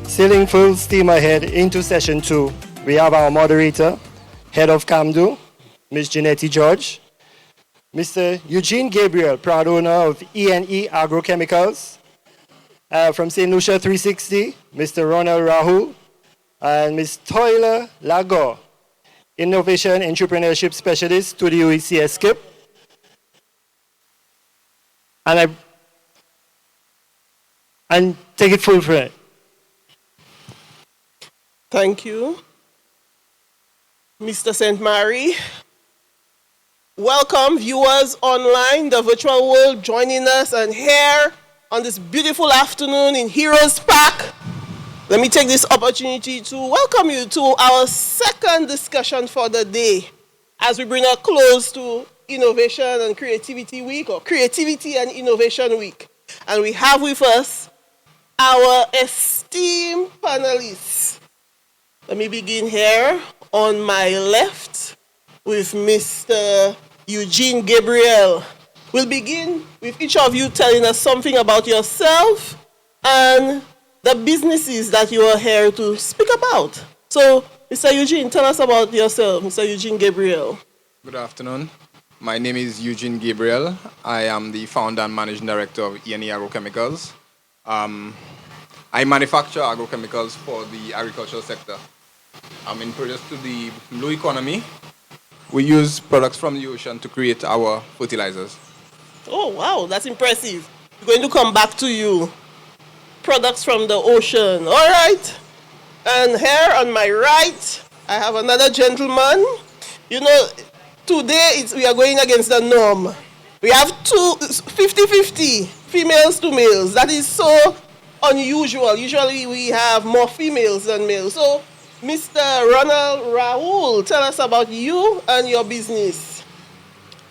Sailing full steam ahead into session 2, we have our moderator, head of CAMDU, Ms. Giannetti George, Mr. Eugene Gabriel, proud owner of E&E Agrochemicals, from St. Lucia 360, Mr. Ronald Rahul, and Ms. Toiler Lago, Innovation Entrepreneurship Specialist to the UECS SCIP. And take it full for it. Thank you, Mr. St. Mary. Welcome, viewers online, the virtual world joining us, and here on this beautiful afternoon in Heroes Park. Let me take this opportunity to welcome you to our second discussion for the day as we bring a close to Innovation and Creativity Week, or Creativity and Innovation Week. And we have with us our esteemed panelists. Let me begin here on my left with Mr. Eugene Gabriel. We'll begin with each of you telling us something about yourself and the businesses that you are here to speak about. So, Mr. Eugene, tell us about yourself, Mr. Eugene Gabriel. Good afternoon. My name is Eugene Gabriel. I am the founder and managing director of E&E Agrochemicals. I manufacture agrochemicals for the agricultural sector. I'm introduced to the blue economy. We use products from the ocean to create our fertilizers. Oh, wow, that's impressive. We're going to come back to you. Products from the ocean. All right. And here on my right, I have another gentleman. You know, today we are going against the norm. We have 50-50 females to males. That is so unusual. Usually we have more females than males. So, Mr. Ronald Rahul, tell us about you and your business.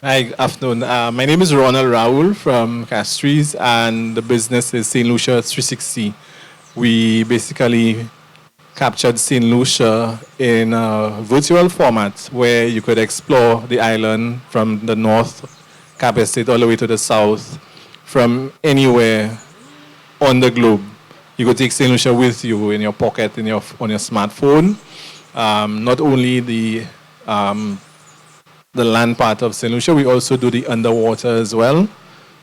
Hi, good afternoon. My name is Ronald Rahul from Castries, and the business is St. Lucia 360. We basically captured St. Lucia in a virtual format where you could explore the island from the north, Cap Estate, all the way to the south, from anywhere on the globe. You could take St. Lucia with you in your pocket, on your smartphone. Not only the land part of St. Lucia, we also do the underwater as well.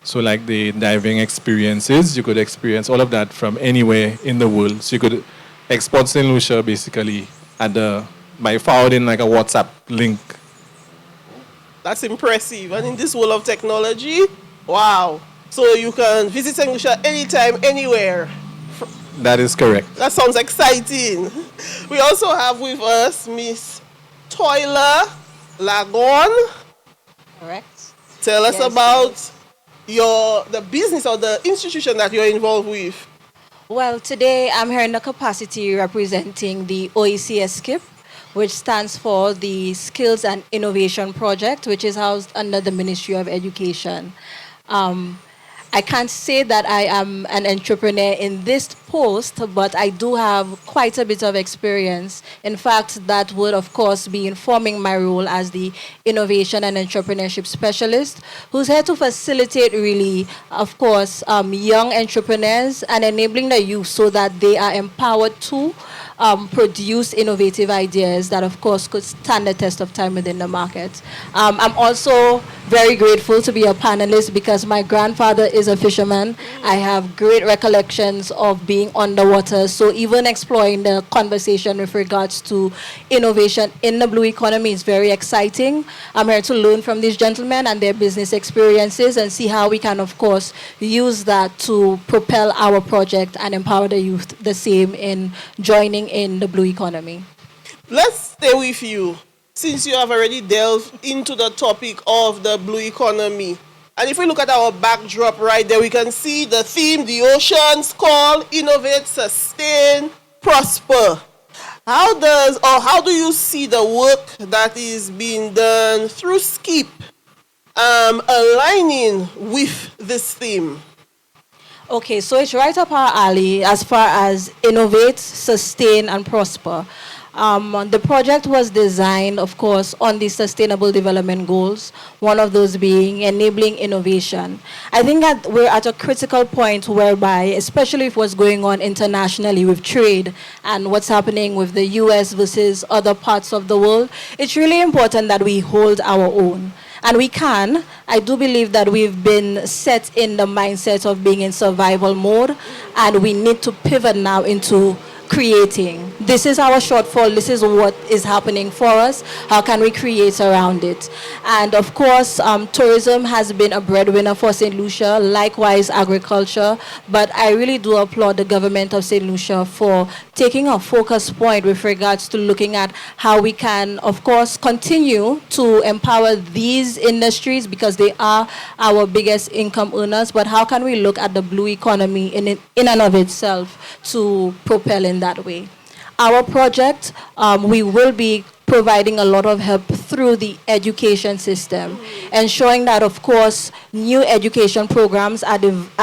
So like the diving experiences, you could experience all of that from anywhere in the world. So you could export St. Lucia basically by forwarding like a WhatsApp link. That's impressive. And in this world of technology, wow. So you can visit St. Lucia anytime, anywhere. That is correct. That sounds exciting. We also have with us Miss Toiler Lagon. Correct. Tell us about the business or the institution that you're involved with. Well, today I'm here in the capacity representing the OECS SCIP, which stands for the Skills and Innovation Project, which is housed under the Ministry of Education. I can't say that I am an entrepreneur in this post, but I do have quite a bit of experience. In fact, that would, of course, be informing my role as the Innovation and Entrepreneurship Specialist, who's here to facilitate, really, of course, young entrepreneurs and enabling the youth so that they are empowered to produce innovative ideas that, of course, could stand the test of time within the market. I'm also very grateful to be a panelist because my grandfather is a fisherman. I have great recollections of being underwater, so even exploring the conversation with regards to innovation in the blue economy is very exciting. I'm here to learn from these gentlemen and their business experiences and see how we can, of course, use that to propel our project and empower the youth the same in joining in the blue economy. Let's stay with you, since you have already delved into the topic of the blue economy. And if we look at our backdrop right there, we can see the theme, the oceans call, innovate, sustain, prosper. How do you see the work that is being done through SCIP aligning with this theme? Okay, so it's right up our alley as far as innovate, sustain, and prosper. The project was designed, of course, on the Sustainable Development Goals, one of those being enabling innovation. I think that we're at a critical point whereby, especially with what's going on internationally with trade and what's happening with the US versus other parts of the world, it's really important that we hold our own. And we can. I do believe that we've been set in the mindset of being in survival mode, and we need to pivot now into creating. This is our shortfall. This is what is happening for us. How can we create around it? And of course, tourism has been a breadwinner for St. Lucia, likewise agriculture. But I really do applaud the government of St. Lucia for taking a focus point with regards to looking at how we can, of course, continue to empower these industries because they are our biggest income earners. But how can we look at the blue economy in and of itself to propel in that way? Our project, we will be providing a lot of help through the education system, ensuring that, of course, new education programs are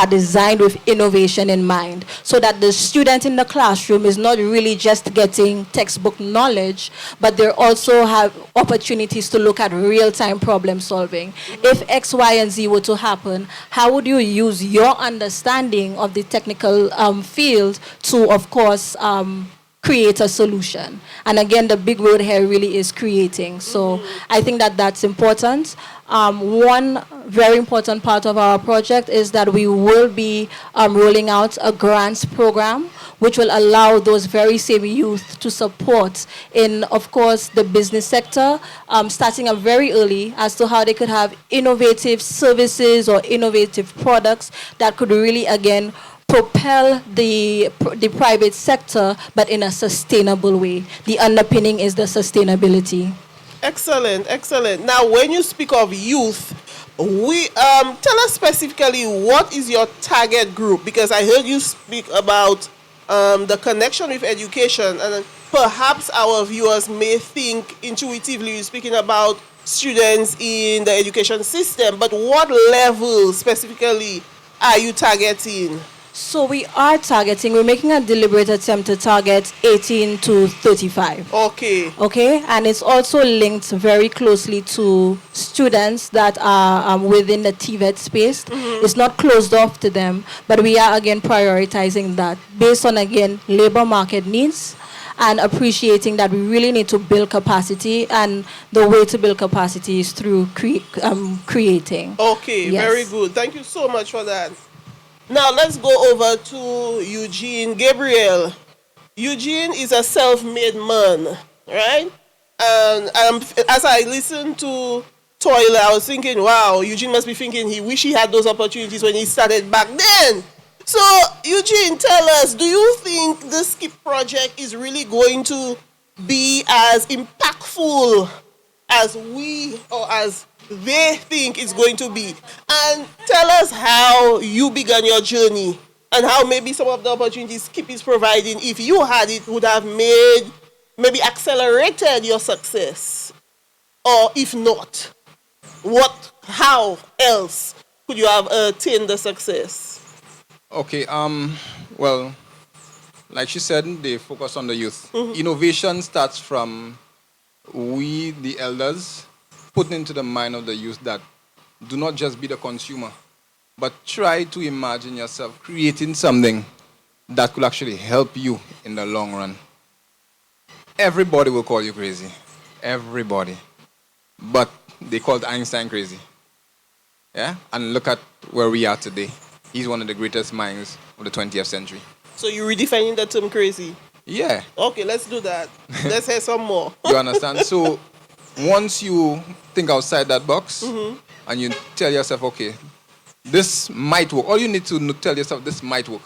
designed with innovation in mind, so that the student in the classroom is not really just getting textbook knowledge, but they also have opportunities to look at real-time problem solving. If X, Y, and Z were to happen, how would you use your understanding of the technical field to, of course, create a solution? And again, the big word here really is creating. So I think that that's important. One very important part of our project is that we will be rolling out a grants program, which will allow those very same youth to support in, of course, the business sector, starting up very early as to how they could have innovative services or innovative products that could really, again, propel the private sector, but in a sustainable way. The underpinning is the sustainability. Excellent, excellent. Now, when you speak of youth, we tell us specifically what is your target group, because I heard you speak about the connection with education, and perhaps our viewers may think intuitively you're speaking about students in the education system, but what level specifically are you targeting? So we're making a deliberate attempt to target 18 to 35. Okay, and it's also linked very closely to students that are within the TVET space. It's not closed off to them, but we are again prioritizing that based on, again, labor market needs and appreciating that we really need to build capacity, and the way to build capacity is through creating. Okay, yes. Very good. Thank you so much for that. Now let's go over to Eugene Gabriel. Eugene is a self-made man, right? And as I listened to Toilet, I was thinking, wow, Eugene must be thinking he wish he had those opportunities when he started back then. So, Eugene, tell us, do you think the SKIP project is really going to be as impactful as we or as they think it's going to be? And tell us how you began your journey and how maybe some of the opportunities SKIP is providing, if you had it, would have maybe accelerated your success. Or if not, how else could you have attained the success? Okay, well, like she said, they focus on the youth. Innovation starts from we, the elders, putting into the mind of the youth that do not just be the consumer, but try to imagine yourself creating something that could actually help you in the long run. Everybody will call you crazy. Everybody. But they called Einstein crazy. Yeah? And look at where we are today. He's one of the greatest minds of the 20th century. So you're redefining the term crazy? Yeah. Okay, let's do that. Let's hear some more. You understand? So once you think outside that box and you tell yourself, okay, this might work. All you need to tell yourself, this might work.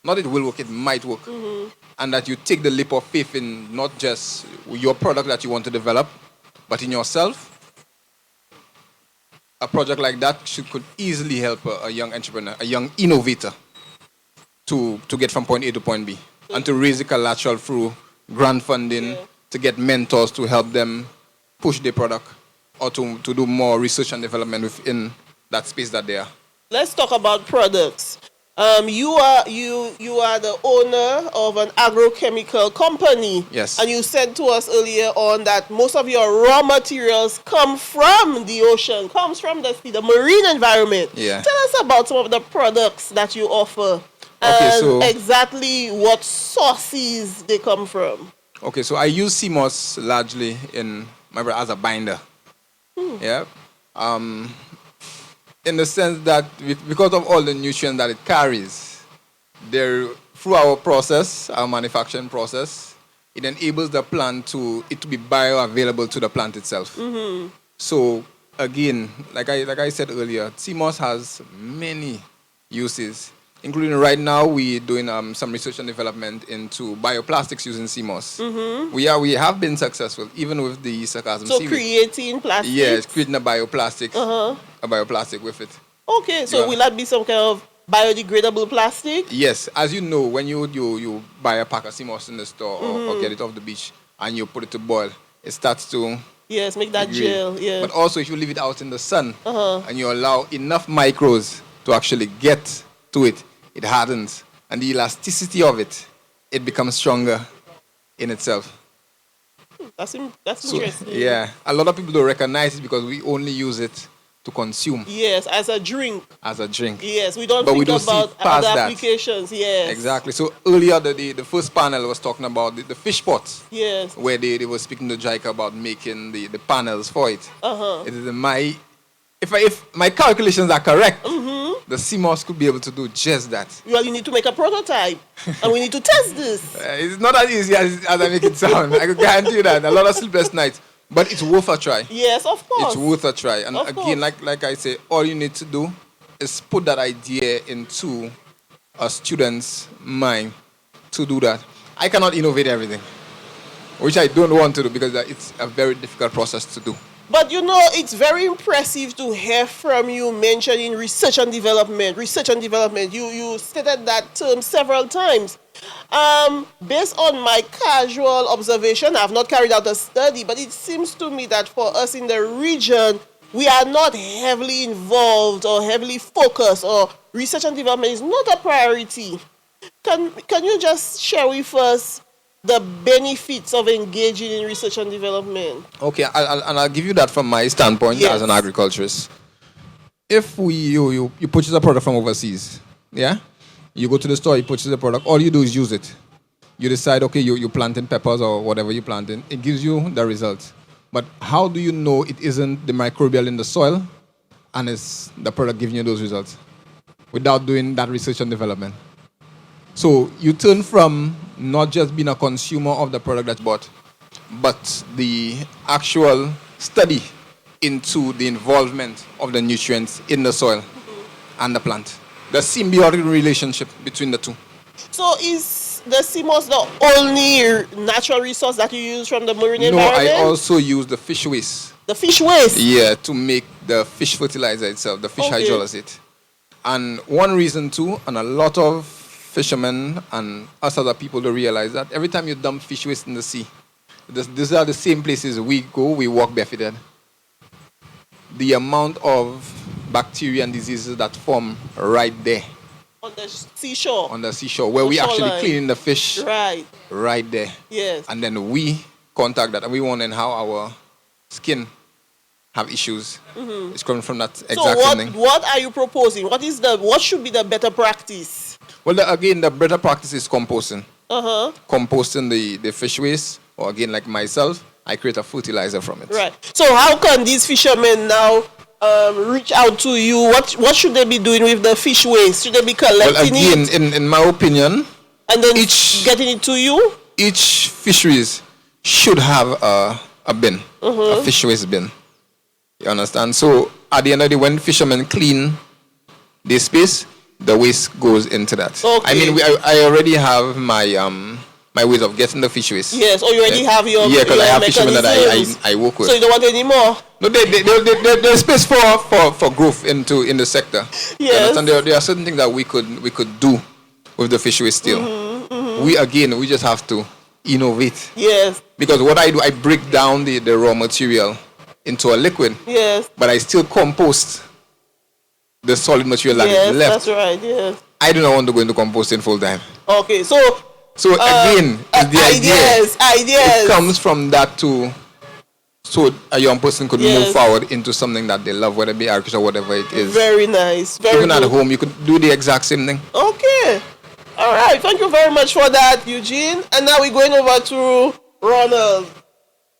Not it will work, it might work. And that you take the leap of faith in not just your product that you want to develop, but in yourself. A project like that could easily help a young entrepreneur, a young innovator to get from point A to point B and to raise the collateral through grant funding, to get mentors to help them push their product or to do more research and development within that space that they are. Let's talk about products. You are the owner of an agrochemical company. Yes. And you said to us earlier on that most of your raw materials come from the ocean, comes from the marine environment. Yeah. Tell us about some of the products that you offer Okay, and so exactly what sources they come from. okay, so I use CMOS largely in as a binder. Yeah. In the sense that because of all the nutrients that it carries, through our process, our manufacturing process, it enables the plant to be bioavailable to the plant itself. So again, like I said earlier, CMOS has many uses, including right now we're doing some research and development into bioplastics using CMOS. We have been successful, even with the sarcasm So seaweed. creating plastic. Yes, creating a bioplastic with it. Okay, so will that be some kind of biodegradable plastic? Yes, as you know, when you buy a pack of CMOS in the store or get it off the beach and you put it to boil, it starts to Yes, make that degrade. gel. Yeah. But also, if you leave it out in the sun and you allow enough micros to actually get to it, it hardens, and the elasticity of it becomes stronger in itself. That's So, interesting. yeah, a lot of people don't recognize it because we only use it to consume Yes, as a drink. as a drink. Yes, we don't But think we don't see about past other that. applications. Yes. Exactly. So earlier, the first panel was talking about the fish pots, Yes. where they were speaking to JICA about making the panels for it. It is if my calculations are correct, the CMOS could be able to do just that. Well, you need to make a prototype, and we need to test this. It's not as easy as I make it sound. I can guarantee you that. A lot of sleepless nights, but it's worth a try. Yes, of course. It's worth a try. And Of again, course. like I say, all you need to do is put that idea into a student's mind to do that. I cannot innovate everything, which I don't want to do because it's a very difficult process to do. But you know, it's very impressive to hear from you mentioning research and development. Research and development. You stated that term several times. Based on my casual observation, I've not carried out a study, but it seems to me that for us in the region, we are not heavily involved or heavily focused, or research and development is not a priority. Can you just share with us the benefits of engaging in research and development? Okay, I'll give you that from my standpoint Yes. as an agriculturist. If you purchase a product from overseas, yeah, you go to the store, you purchase the product, all you do is use it. You decide, okay, you planting peppers or whatever you planting, it gives you the result. But how do you know it isn't the microbial in the soil and it's the product giving you those results without doing that research and development? So you turn from not just being a consumer of the product that's bought, but the actual study into the involvement of the nutrients in the soil and the plant. The symbiotic relationship between the two. So is the CMOS the only natural resource that you use from the marine No, environment? I also use the fish waste. The fish waste? Yeah, to make the fish fertilizer itself, the fish Okay. hydrolysis. And one reason too, and a lot of fishermen and us other people to realize that every time you dump fish waste in the sea, these are the same places we go, we walk barefooted. The amount of bacteria and diseases that form right there On the seashore? on the seashore, where we Coastal actually line. clean the fish Right. right there. Yes. And then we contact that, and we wonder how our skin have issues. It's coming from that exact So same thing. what are you proposing? What should be the better practice? Well, again, the better practice is composting. Uh-huh. Composting the fish waste, or again, like myself, I create a fertilizer from it. Right. So how can these fishermen now reach out to you? What should they be doing with the fish waste? Should they be Well, collecting again, it in my opinion, and then each- getting it to you? each fisheries should have a bin, a fish waste bin. You understand? So at the end of the day, when fishermen clean their space, the waste goes into that. Okay. I mean, I already have my my ways of getting the fish waste. Yes, or you already have your because I your have fishermen that mechanisms. I work with. So you don't want any more? No, there's space for growth in the sector. You Yes. understand? There are certain things that we could do with the fish waste still. We just have to innovate. Yes. Because what I do, I break down the raw material into a liquid, Yes. but I still compost the solid material that Yes, is left. that's right. Yes. I do not want to go into composting full time. Okay, so again, the ideas. It comes from that too. So a young person could move forward into something that they love, whether it be agriculture or whatever it is. Very nice. Even at home, you could do the exact same thing. Okay. All right. Thank you very much for that, Eugene. And now we're going over to Ronald.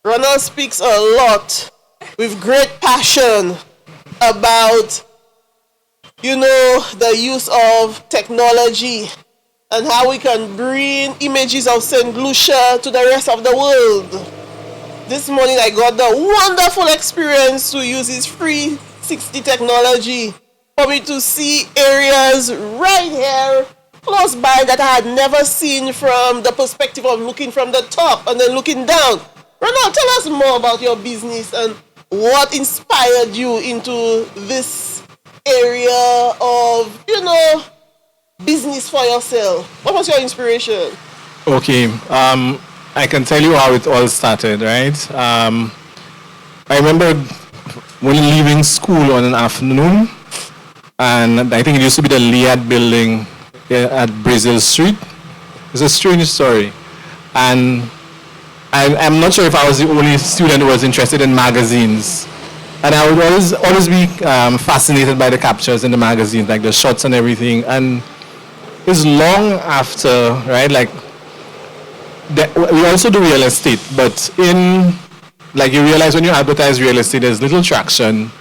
Ronald speaks a lot with great passion about, the use of technology and how we can bring images of St. Lucia to the rest of the world. This morning I got the wonderful experience to use this 360 technology for me to see areas right here close by that I had never seen from the perspective of looking from the top and then looking down. Ronald, tell us more about your business and what inspired you into this area of, business for yourself. What was your inspiration? Okay, I can tell you how it all started, right? I remember when leaving school on an afternoon, and I think it used to be the Liad building at Brazil Street. It's a strange story. And I'm not sure if I was the only student who was interested in magazines. And I would always be fascinated by the captures in the magazines, like the shots and everything. And it's long after, right, like, we also do real estate, but you realize when you advertise real estate, there's little traction.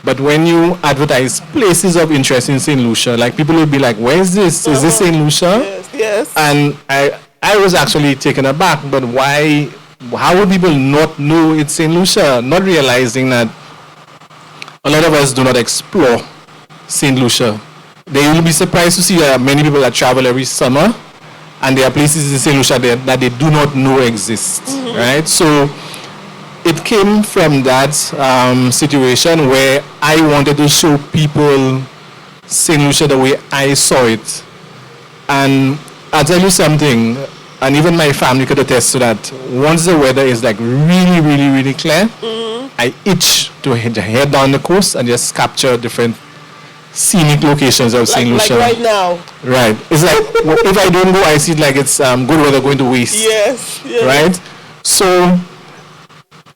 But when you advertise places of interest in St. Lucia, like people will be like, where is this? Is this St. Lucia? Yes. And I was actually taken aback, but why? How would people not know it's St. Lucia? Not realizing that a lot of us do not explore St. Lucia. They will be surprised to see many people that travel every summer, and there are places in St. Lucia that they do not know exist, right? So it came from that situation where I wanted to show people St. Lucia the way I saw it. And I'll tell you something, and even my family could attest to that. Once the weather is like really, really, really clear, I itch to head down the coast and just capture different scenic locations of St. Lucia. Like right now. Right. It's like, if I don't go, I see it like it's good weather going to waste. Yes. Right? So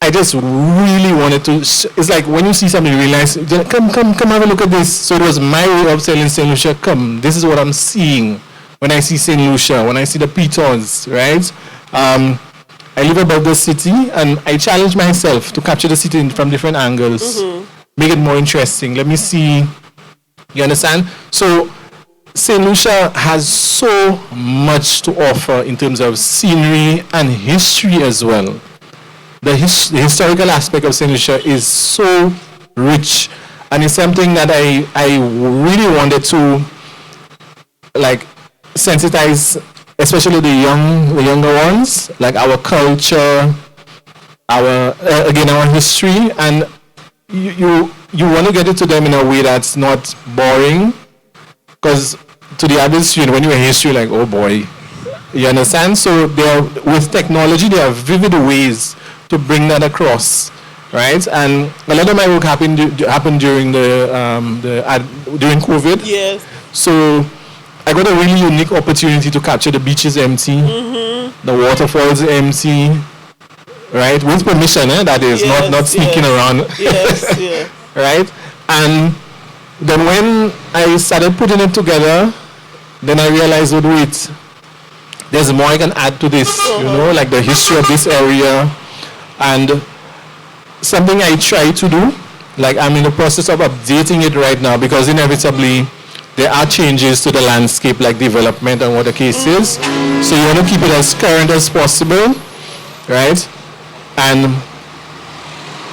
I just really wanted to, it's like when you see something, you realize, come have a look at this. So it was my way of telling St. Lucia, come, this is what I'm seeing when I see St. Lucia, when I see the pitons, right? I live above the city, and I challenge myself to capture the city from different angles, make it more interesting. Let me see. You understand? So St. Lucia has so much to offer in terms of scenery and history as well. The historical aspect of St. Lucia is so rich, and it's something that I really wanted to sensitize, especially the younger ones, like our culture, our history, and you want to get it to them in a way that's not boring, because to the other student, when you're in history, like, oh boy, you understand? So with technology, there are vivid ways to bring that across, right? And a lot of my work happened during during COVID. Yes. So I got a really unique opportunity to capture the beaches empty, the waterfalls empty, right? With permission, that is, not sneaking around. Yes, yeah. Right? And then when I started putting it together, then I realized, wait, there's more I can add to this, like the history of this area. And something I try to do, like I'm in the process of updating it right now, because inevitably there are changes to the landscape, like development and what the case is. So you want to keep it as current as possible, right? And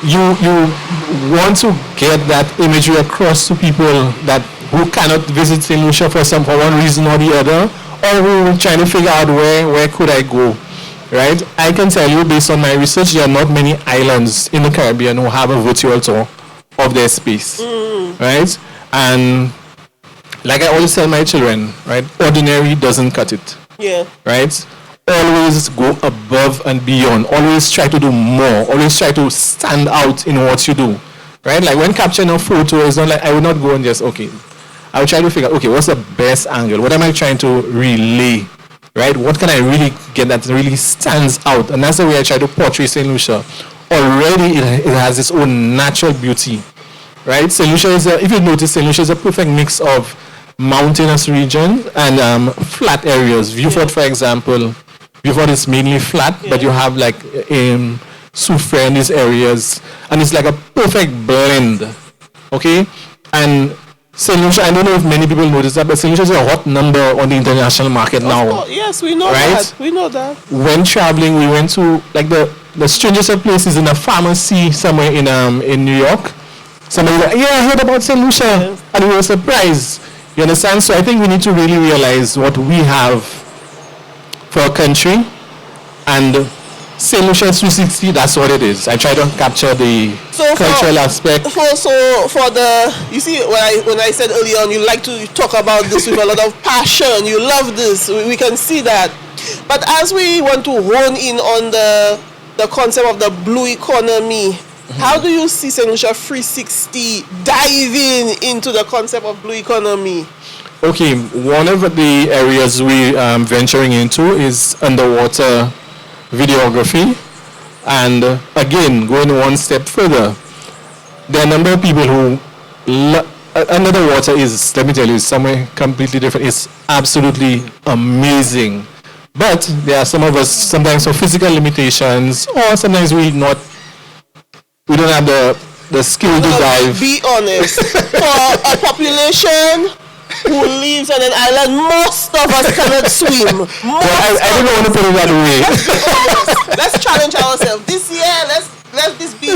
you want to get that imagery across to people who cannot visit St. Lucia for one reason or the other, or who are trying to figure out where could I go, right? I can tell you, based on my research, there are not many islands in the Caribbean who have a virtual tour of their space, right? And like I always tell my children, right, ordinary doesn't cut it, right? Always go above and beyond. Always try to do more. Always try to stand out in what you do, right? Like when capturing a photo, it's not like I will not go and just, okay, I would try to figure out, okay, what's the best angle? What am I trying to relay? Right? What can I really get that really stands out? And that's the way I try to portray St. Lucia. Already it has its own natural beauty. Right? St. Lucia is, if you notice, St. Lucia is a perfect mix of mountainous region and flat areas. Viewfort, for example, Viewfort is mainly flat, but you have like Soufrière in these areas. And it's like a perfect blend. Okay? And St. Lucia, I don't know if many people notice that, but St. Lucia is a hot number on the international market now. Yes, we know right? that. We know that. When traveling, we went to like the strangest of places in a pharmacy somewhere in New York. Somebody was like, yeah, I heard about St. Lucia. Yes. And we were surprised. You understand? So I think we need to really realize what we have for our country. And St. Lucia 360, that's what it is. I try to capture the cultural aspect. So for the, you see, when I said earlier on, you like to talk about this with a lot of passion. You love this. We can see that. But as we want to hone in on the concept of the blue economy, how do you see St. Lucia 360 diving into the concept of blue economy? Okay, one of the areas we venturing into is underwater videography, and again, going one step further, there are a number of people who under the water is, let me tell you, somewhere completely different. It's absolutely amazing, but there are some of us sometimes for physical limitations, or sometimes we don't have the skill to dive. Be honest, for a population who lives on an island, most of us cannot swim. I don't want to put it that way. Let's challenge ourselves. This year, let this be,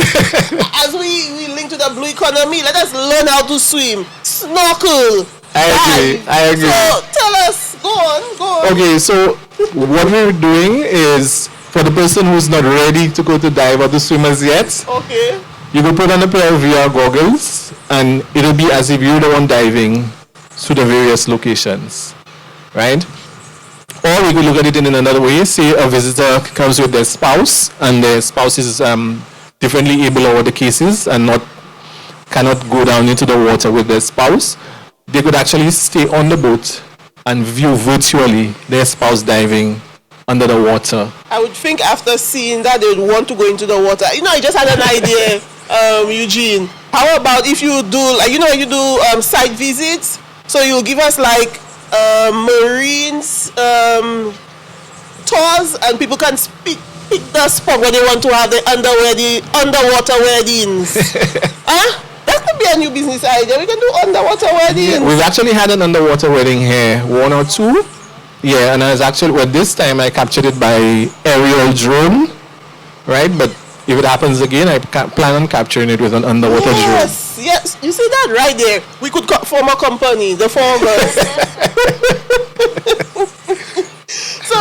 as we link to the blue economy, let us learn how to swim, snorkel. I agree. So tell us, go on. Okay, so what we're doing is, for the person who's not ready to go to dive or to swim as yet, okay, you can put on a pair of VR goggles and it'll be as if you're the one diving to the various locations, right? Or we could look at it in another way. Say a visitor comes with their spouse, and their spouse is differently able over the cases and cannot go down into the water with their spouse. They could actually stay on the boat and view virtually their spouse diving under the water. I would think after seeing that they would want to go into the water. I just had an idea, Eugene. How about if you do, you do site visits? So you'll give us like marines tours, and people can pick the spot where they want to have the underwater weddings. That could be a new business idea. We can do underwater weddings. Yeah, we've actually had an underwater wedding here, one or two. Yeah, and this time I captured it by aerial drone, right? But if it happens again, I plan on capturing it with an underwater drone. Yes, you see that right there? We could form a company, the four of us. So,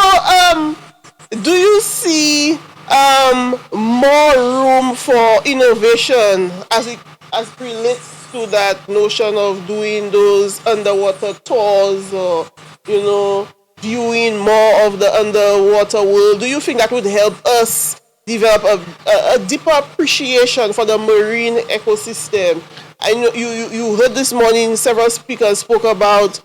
do you see more room for innovation as it relates to that notion of doing those underwater tours, or viewing more of the underwater world? Do you think that would help us develop a deeper appreciation for the marine ecosystem? I know you heard this morning several speakers spoke about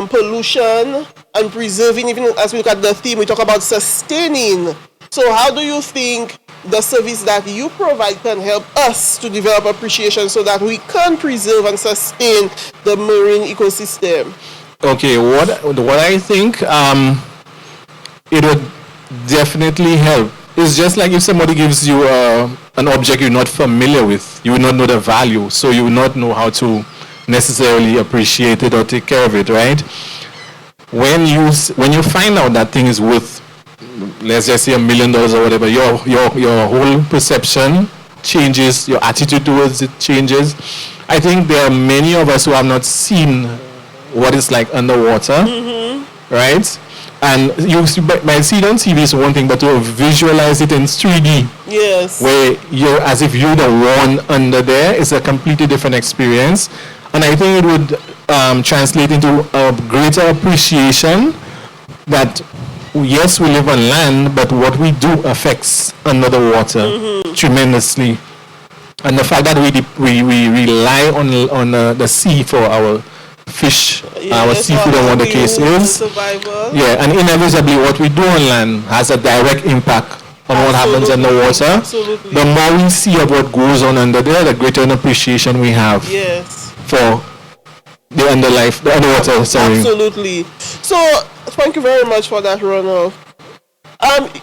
pollution and preserving. Even as we look at the theme, we talk about sustaining. So how do you think the service that you provide can help us to develop appreciation so that we can preserve and sustain the marine ecosystem? Okay, what I think it would definitely help. It's just like if somebody gives you an object you're not familiar with, you will not know the value, so you will not know how to necessarily appreciate it or take care of it, right? When you find out that thing is worth, let's just say $1 million or whatever, your whole perception changes, your attitude towards it changes. I think there are many of us who have not seen what it's like underwater, right? And you might see it on TV is one thing, but to visualize it in 3D, yes, where you're as if you're the one under there, is a completely different experience. And I think it would translate into a greater appreciation that, yes, we live on land, but what we do affects under the water tremendously. And the fact that we rely on the sea for our fish, Yes, seafood, or what the case is. Survival. Yeah, and inevitably what we do on land has a direct impact on what happens in the water. Absolutely. The more we see of what goes on under there, the greater an appreciation we have Yes. for the underwater. Sorry. Absolutely. So, thank you very much for that, Ronald.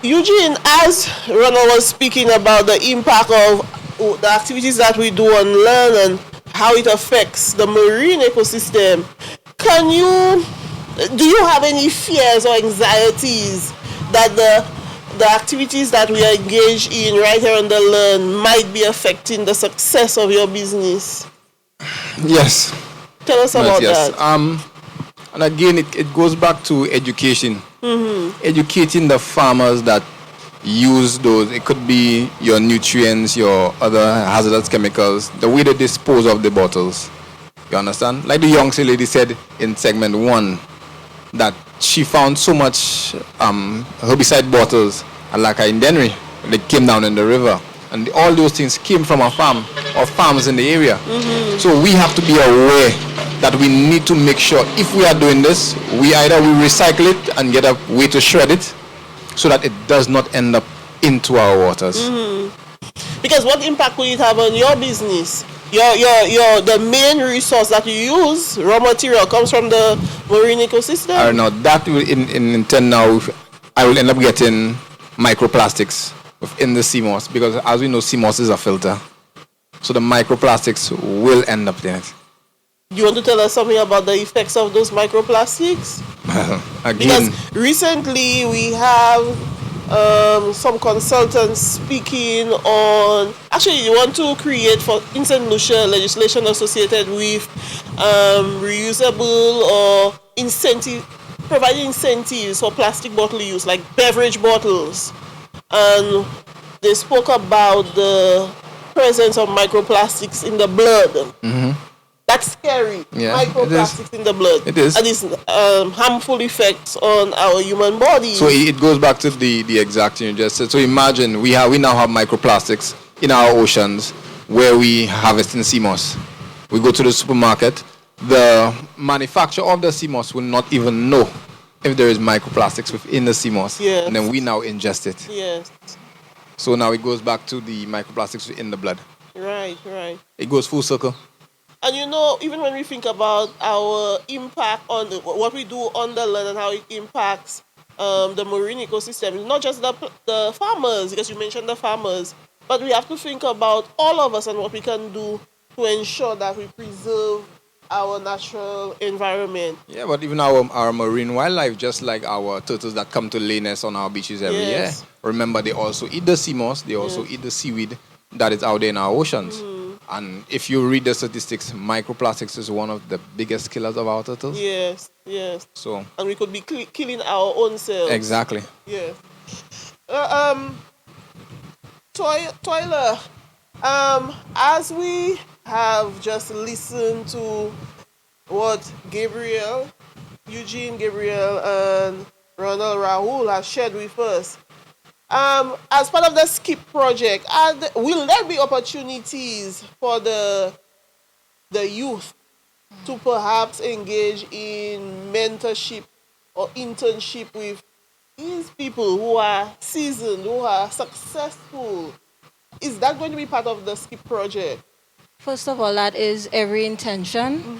Eugene, as Ronald was speaking about the impact of the activities that we do on land and how it affects the marine ecosystem, do you have any fears or anxieties that the activities that we are engaged in right here on the land might be affecting the success of your business? Yes. Tell us about that. And again, it goes back to education. Educating the farmers that use those. It could be your nutrients, your other hazardous chemicals, the way they dispose of the bottles. You understand? Like the young lady said in segment 1, that she found so much herbicide bottles and like in Denry. They came down in the river. And all those things came from a farm or farms in the area. So we have to be aware that we need to make sure if we are doing this, we recycle it and get a way to shred it so that it does not end up into our waters. Because what impact will it have on your business? The main resource that you use, raw material, comes from the marine ecosystem? I don't know. That will in turn now, I will end up getting microplastics within the sea moss, because as we know, sea moss is a filter. So the microplastics will end up there. Do you want to tell us something about the effects of those microplastics? Again, because recently we have some consultants speaking on, actually you want to create for in St. Lucia legislation associated with reusable or providing incentives for plastic bottle use, like beverage bottles. And they spoke about the presence of microplastics in the blood. That's scary. Yeah, microplastics in the blood. It is. And its harmful effects on our human bodies. So it goes back to the exact thing you just said. So imagine we now have microplastics in our oceans where we harvest in sea moss. We go to the supermarket. The manufacturer of the sea moss will not even know if there is microplastics within the sea moss. Yes. And then we now ingest it. Yes. So now it goes back to the microplastics in the blood. Right. It goes full circle. And even when we think about our impact on what we do on the land and how it impacts the marine ecosystem, it's not just the farmers, because you mentioned the farmers, but we have to think about all of us and what we can do to ensure that we preserve our natural environment. Yeah, but even our marine wildlife, just like our turtles that come to lay nests on our beaches every year, remember they also eat the sea moss, they also eat the seaweed that is out there in our oceans. And if you read the statistics, microplastics is one of the biggest killers of our turtles. Yes. So. And we could be killing our own selves. Exactly. Yes. Toiler, as we have just listened to what Eugene Gabriel and Ronald Rahul have shared with us, as part of the SKIP project, will there be opportunities for the youth to perhaps engage in mentorship or internship with these people who are seasoned, who are successful? Is that going to be part of the SKIP project? First of all, that is every intention.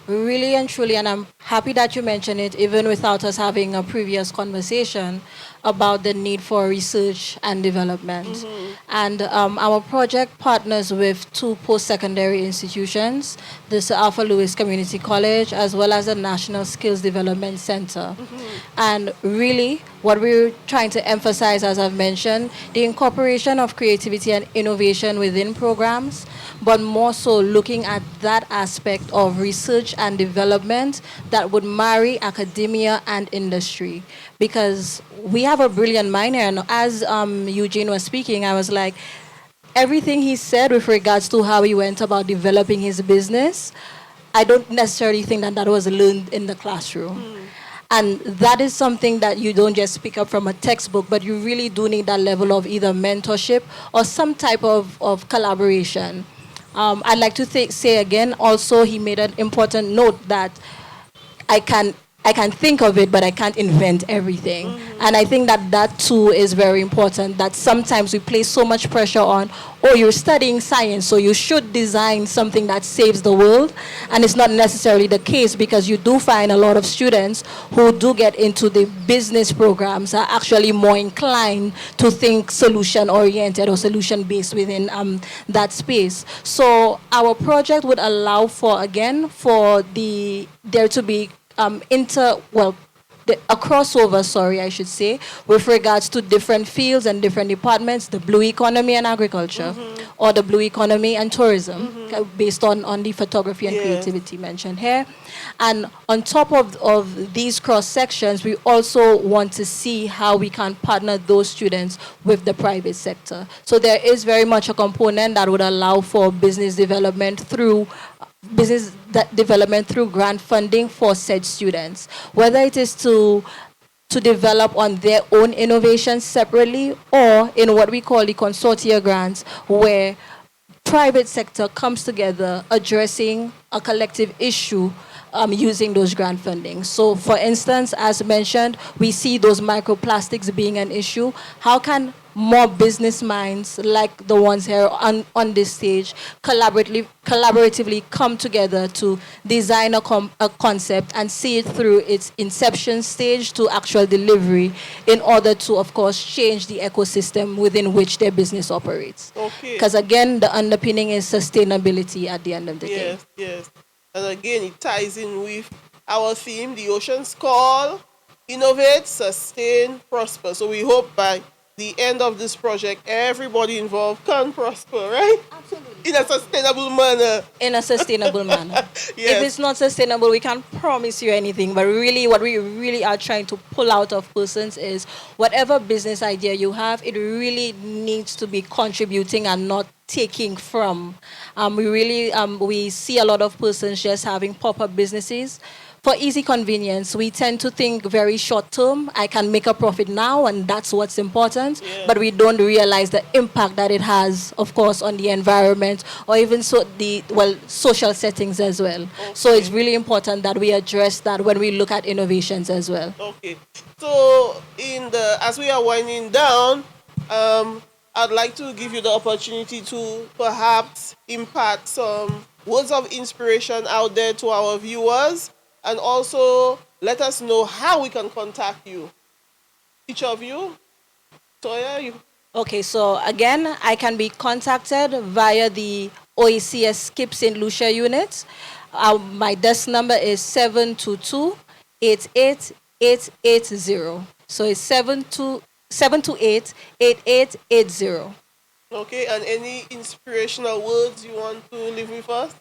Really and truly, and I'm happy that you mentioned it, even without us having a previous conversation about the need for research and development. And our project partners with 2 post-secondary institutions, the Sir Alpha Lewis Community College, as well as the National Skills Development Center. And really, what we're trying to emphasize, as I've mentioned, the incorporation of creativity and innovation within programs, but more so looking at that aspect of research and development that would marry academia and industry. Because we have a brilliant mind here, and as Eugene was speaking, I was like, everything he said with regards to how he went about developing his business, I don't necessarily think that was learned in the classroom. And that is something that you don't just pick up from a textbook, but you really do need that level of either mentorship or some type of collaboration. I'd like to say again, also, he made an important note that I can I can think of it, but I can't invent everything. And I think that that too is very important. That sometimes we place so much pressure on, oh, you're studying science, so you should design something that saves the world. And it's not necessarily the case, because you do find a lot of students who do get into the business programs are actually more inclined to think solution oriented or solution based within that space. So our project would allow for, again, for there to be a crossover, sorry, I should say, with regards to different fields and different departments, the blue economy and agriculture, or the blue economy and tourism, based on the photography and creativity mentioned here. And on top of these cross sections, we also want to see how we can partner those students with the private sector. So there is very much a component that would allow for business development through grant funding for said students, whether it is to develop on their own innovations separately, or in what we call the consortia grants, where private sector comes together addressing a collective issue using those grant funding. So for instance, as mentioned, we see those microplastics being an issue. How can more business minds like the ones here on this stage collaboratively come together to design a concept and see it through its inception stage to actual delivery, in order to, of course, change the ecosystem within which their business operates. Okay. Because again, the underpinning is sustainability at the end of the day. Yes, yes. And again, it ties in with our theme, the Ocean's Call: innovate, sustain, prosper. So we hope by the end of this project, everybody involved can prosper, right? Absolutely. In a sustainable manner. In a sustainable manner. Yes. If it's not sustainable, we can't promise you anything. But really, what we really are trying to pull out of persons is whatever business idea you have, it really needs to be contributing and not taking from. We see a lot of persons just having pop-up businesses. For easy convenience, we tend to think very short term. I can make a profit now, and that's what's important. Yeah. But we don't realize the impact that it has, of course, on the environment, or even social settings as well. Okay. So it's really important that we address that when we look at innovations as well. Okay. So as we are winding down, I'd like to give you the opportunity to perhaps impart some words of inspiration out there to our viewers, and also let us know how we can contact you. Each of you. Toya, you. Okay, so again, I can be contacted via the OECS Skip St. Lucia unit. My desk number is 722-88880. So it's 728-8880. Okay, and any inspirational words you want to leave with us?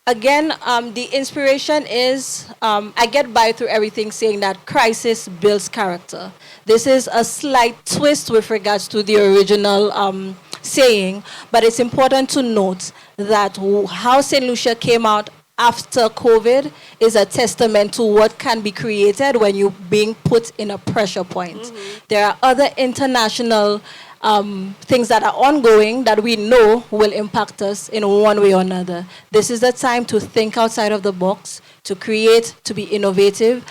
Again, the inspiration is, I get by through everything saying that crisis builds character. This is a slight twist with regards to the original saying, but it's important to note that how St. Lucia came out after COVID is a testament to what can be created when you're being put in a pressure point. There are other international things that are ongoing that we know will impact us in one way or another. This is the time to think outside of the box, to create, to be innovative.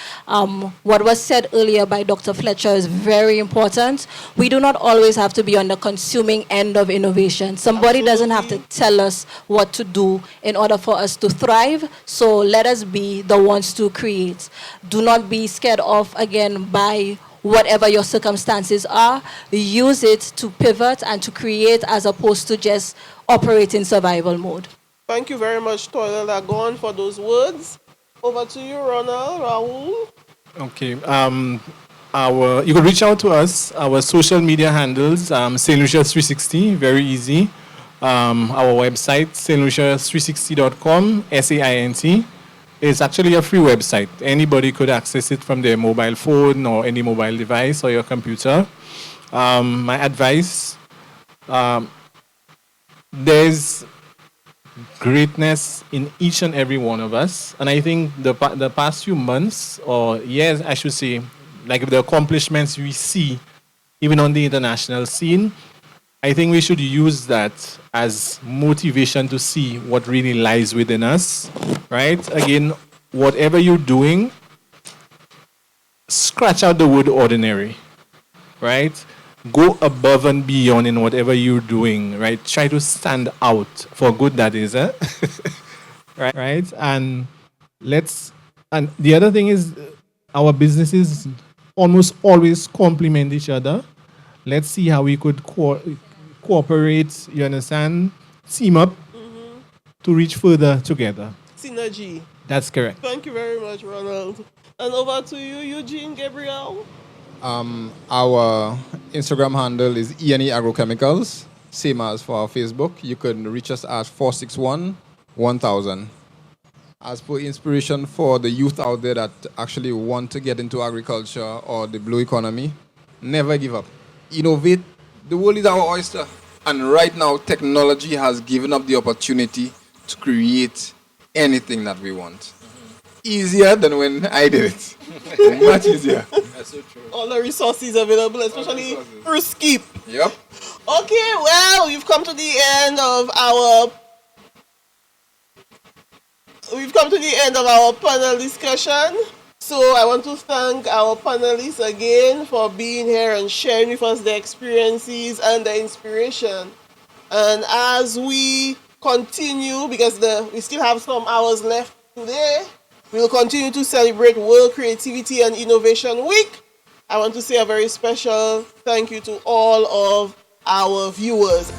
What was said earlier by Dr. Fletcher is very important. We do not always have to be on the consuming end of innovation. Somebody doesn't have to tell us what to do in order for us to thrive. So let us be the ones to create. Do not be scared off, again, by whatever your circumstances are. Use it to pivot and to create, as opposed to just operate in survival mode. Thank you very much, Toya Lagon, for those words. Over to you, Ronald, Raul. Okay. You can reach out to us. Our social media handles, St. Lucia 360, very easy. Our website, stlucia360.com, SAINT. It's actually a free website. Anybody could access it from their mobile phone or any mobile device or your computer. My advice, there's greatness in each and every one of us. And I think the past few months, or years, I should say, like the accomplishments we see, even on the international scene, I think we should use that as motivation to see what really lies within us, right? Again, whatever you're doing, scratch out the word ordinary, right? Go above and beyond in whatever you're doing, right? Try to stand out for good, that is, eh? right? And the other thing is our businesses almost always complement each other. Let's see how we could cooperate, you understand? Team up to reach further together. Synergy. That's correct. Thank you very much, Ronald. And over to you, Eugene Gabriel. Our Instagram handle is ENE Agrochemicals, same as for our Facebook. You can reach us at 461-1000. As per inspiration for the youth out there that actually want to get into agriculture or the blue economy, never give up. Innovate. The world is our oyster. And right now, technology has given up the opportunity to create anything that we want. Easier than when I did it. Much easier. That's so true. All the resources available, especially through Skip. Yep. Okay, well, we've come to the end of our panel discussion. So I want to thank our panelists again for being here and sharing with us their experiences and their inspiration. And as we continue, because we still have some hours left today, we'll continue to celebrate World Creativity and Innovation Week. I want to say a very special thank you to all of our viewers.